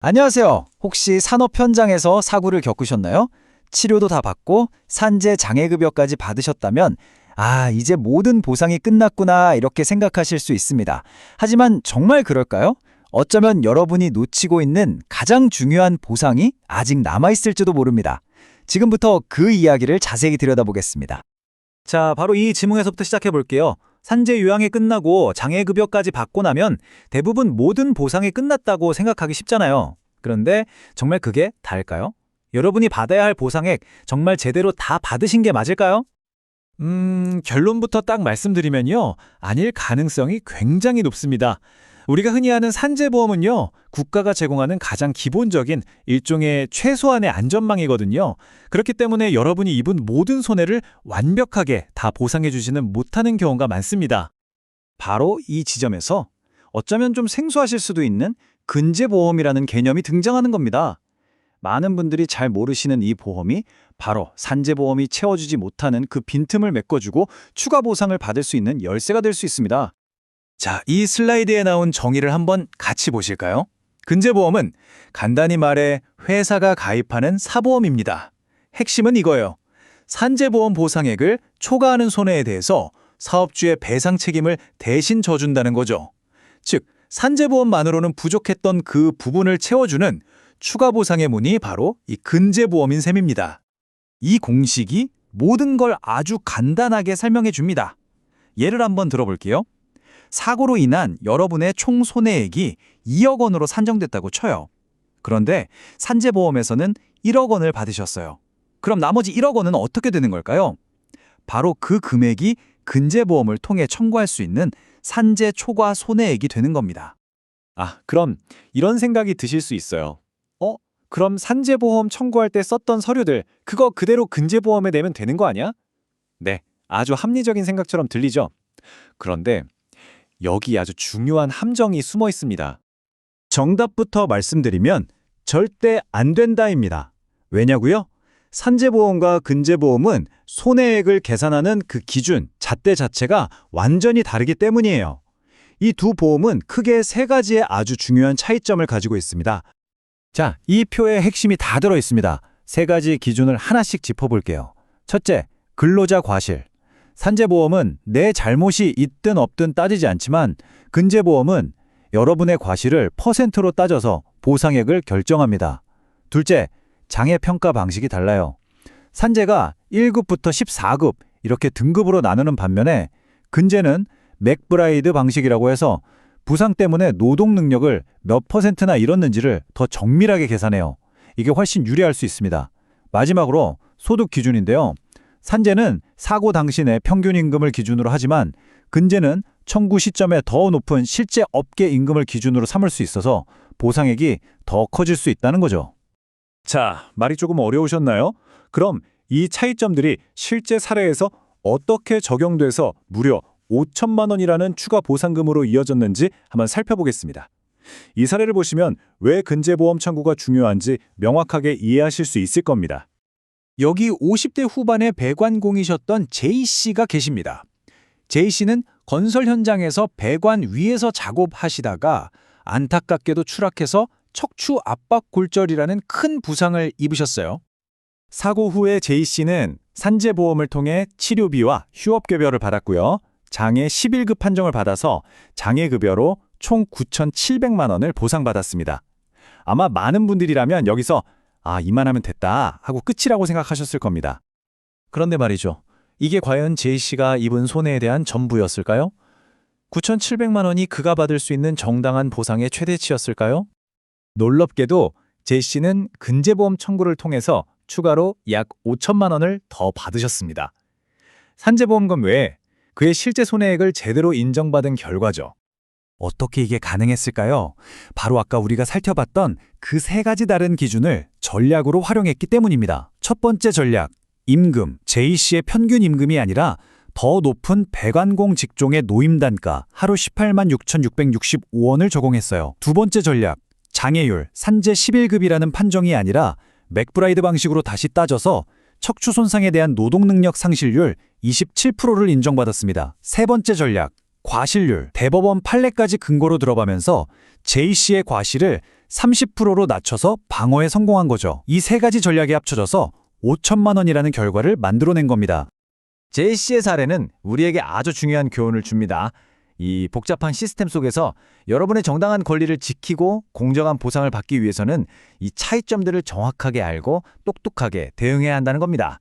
안녕하세요. 혹시 산업 현장에서 사고를 겪으셨나요? 치료도 다 받고 산재 장애급여까지 받으셨다면 이제 모든 보상이 끝났구나 이렇게 생각하실 수 있습니다. 하지만 정말 그럴까요? 어쩌면 여러분이 놓치고 있는 가장 중요한 보상이 아직 남아있을지도 모릅니다. 지금부터 그 이야기를 자세히 들여다보겠습니다. 자, 바로 이 지문에서부터 시작해 볼게요. 산재 요양이 끝나고 장애급여까지 받고 나면 대부분 모든 보상이 끝났다고 생각하기 쉽잖아요. 그런데 정말 그게 다일까요? 여러분이 받아야 할 보상액 정말 제대로 다 받으신 게 맞을까요? 결론부터 딱 말씀드리면요. 아닐 가능성이 굉장히 높습니다. 우리가 흔히 아는 산재보험은요, 국가가 제공하는 가장 기본적인 일종의 최소한의 안전망이거든요. 그렇기 때문에 여러분이 입은 모든 손해를 완벽하게 다 보상해주지는 못하는 경우가 많습니다. 바로 이 지점에서 어쩌면 좀 생소하실 수도 있는 근제보험이라는 개념이 등장하는 겁니다. 많은 분들이 잘 모르시는 이 보험이 바로 산재보험이 채워주지 못하는 그 빈틈을 메꿔주고 추가 보상을 받을 수 있는 열쇠가 될 수 있습니다. 자, 이 슬라이드에 나온 정의를 한번 같이 보실까요? 근제보험은 간단히 말해 회사가 가입하는 사보험입니다. 핵심은 이거예요. 산재보험 보상액을 초과하는 손해에 대해서 사업주의 배상 책임을 대신 져준다는 거죠. 즉, 산재보험만으로는 부족했던 그 부분을 채워주는 추가 보상의 문이 바로 이 근제보험인 셈입니다. 이 공식이 모든 걸 아주 간단하게 설명해 줍니다. 예를 한번 들어볼게요. 사고로 인한 여러분의 총 손해액이 2억 원으로 산정됐다고 쳐요. 그런데 산재보험에서는 1억 원을 받으셨어요. 그럼 나머지 1억 원은 어떻게 되는 걸까요? 바로 그 금액이 근제보험을 통해 청구할 수 있는 산재 초과 손해액이 되는 겁니다. 그럼 이런 생각이 드실 수 있어요. 그럼 산재보험 청구할 때 썼던 서류들, 그거 그대로 근제보험에 내면 되는 거 아니야? 네, 아주 합리적인 생각처럼 들리죠? 그런데 여기 아주 중요한 함정이 숨어 있습니다. 정답부터 말씀드리면 절대 안 된다입니다. 왜냐고요? 산재보험과 근제보험은 손해액을 계산하는 그 기준, 잣대 자체가 완전히 다르기 때문이에요. 이 두 보험은 크게 세 가지의 아주 중요한 차이점을 가지고 있습니다. 자, 이 표에 핵심이 다 들어 있습니다. 세 가지 기준을 하나씩 짚어볼게요. 첫째, 근로자 과실. 산재보험은 내 잘못이 있든 없든 따지지 않지만 근제보험은 여러분의 과실을 퍼센트로 따져서 보상액을 결정합니다. 둘째, 장애평가 방식이 달라요. 산재가 1급부터 14급 이렇게 등급으로 나누는 반면에 근제는 맥브라이드 방식이라고 해서 부상 때문에 노동 능력을 몇 퍼센트나 잃었는지를 더 정밀하게 계산해요. 이게 훨씬 유리할 수 있습니다. 마지막으로 소득 기준인데요. 산재는 사고 당시의 평균 임금을 기준으로 하지만 근제는 청구 시점에 더 높은 실제 업계 임금을 기준으로 삼을 수 있어서 보상액이 더 커질 수 있다는 거죠. 자, 말이 조금 어려우셨나요? 그럼 이 차이점들이 실제 사례에서 어떻게 적용돼서 무려 5천만 원이라는 추가 보상금으로 이어졌는지 한번 살펴보겠습니다. 이 사례를 보시면 왜 근제보험 청구가 중요한지 명확하게 이해하실 수 있을 겁니다. 여기 50대 후반의 배관공이셨던 J씨가 계십니다. J씨는 건설 현장에서 배관 위에서 작업하시다가 안타깝게도 추락해서 척추 압박 골절이라는 큰 부상을 입으셨어요. 사고 후에 J씨는 산재보험을 통해 치료비와 휴업급여를 받았고요. 장애 11급 판정을 받아서 장애급여로 총 9,700만 원을 보상받았습니다. 아마 많은 분들이라면 여기서 이만하면 됐다 하고 끝이라고 생각하셨을 겁니다. 그런데 말이죠. 이게 과연 J씨가 입은 손해에 대한 전부였을까요? 9,700만 원이 그가 받을 수 있는 정당한 보상의 최대치였을까요? 놀랍게도 J씨는 근제보험 청구를 통해서 추가로 약 5천만 원을 더 받으셨습니다. 산재보험금 외에 그의 실제 손해액을 제대로 인정받은 결과죠. 어떻게 이게 가능했을까요? 바로 아까 우리가 살펴봤던 그 세 가지 다른 기준을 전략으로 활용했기 때문입니다. 첫 번째 전략, 임금, J씨의 평균 임금이 아니라 더 높은 배관공 직종의 노임단가 하루 18만 6,665원을 적용했어요. 두 번째 전략, 장애율, 산재 11급이라는 판정이 아니라 맥브라이드 방식으로 다시 따져서 척추 손상에 대한 노동능력 상실률 27%를 인정받았습니다. 세 번째 전략, 과실률, 대법원 판례까지 근거로 들어가면서 J씨의 과실을 30%로 낮춰서 방어에 성공한 거죠. 이 세 가지 전략이 합쳐져서 5천만 원이라는 결과를 만들어낸 겁니다. 제이씨의 사례는 우리에게 아주 중요한 교훈을 줍니다. 이 복잡한 시스템 속에서 여러분의 정당한 권리를 지키고 공정한 보상을 받기 위해서는 이 차이점들을 정확하게 알고 똑똑하게 대응해야 한다는 겁니다.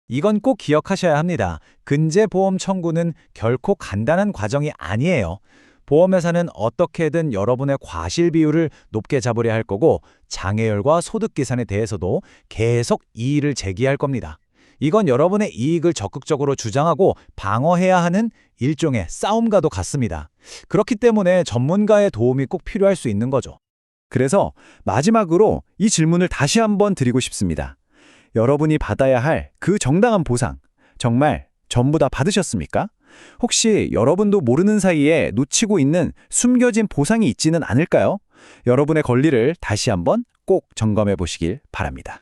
이건 꼭 기억하셔야 합니다. 근제보험 청구는 결코 간단한 과정이 아니에요. 보험회사는 어떻게든 여러분의 과실 비율을 높게 잡으려 할 거고 장애율과 소득 계산에 대해서도 계속 이의를 제기할 겁니다. 이건 여러분의 이익을 적극적으로 주장하고 방어해야 하는 일종의 싸움과도 같습니다. 그렇기 때문에 전문가의 도움이 꼭 필요할 수 있는 거죠. 그래서 마지막으로 이 질문을 다시 한번 드리고 싶습니다. 여러분이 받아야 할 그 정당한 보상, 정말 전부 다 받으셨습니까? 혹시 여러분도 모르는 사이에 놓치고 있는 숨겨진 보상이 있지는 않을까요? 여러분의 권리를 다시 한번 꼭 점검해 보시길 바랍니다.